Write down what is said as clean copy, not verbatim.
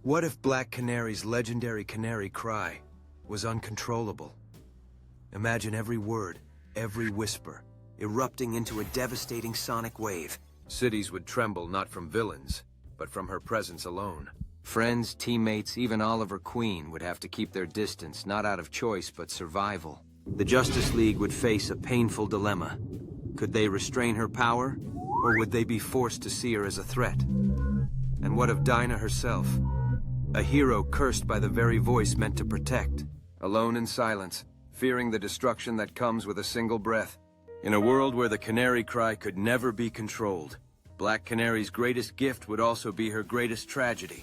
What if Black Canary's legendary canary cry was uncontrollable? Imagine every word, every whisper, erupting into a devastating sonic wave. Cities would tremble not from villains, but from her presence alone. Friends, teammates, even Oliver Queen would have to keep their distance, not out of choice, but survival. The Justice League would face a painful dilemma. Could they restrain her power, or would they be forced to see her as a threat? And what of Dinah herself? A hero cursed by the very voice meant to protect. Alone in silence, fearing the destruction that comes with a single breath. In a world where the canary cry could never be controlled, Black Canary's greatest gift would also be her greatest tragedy.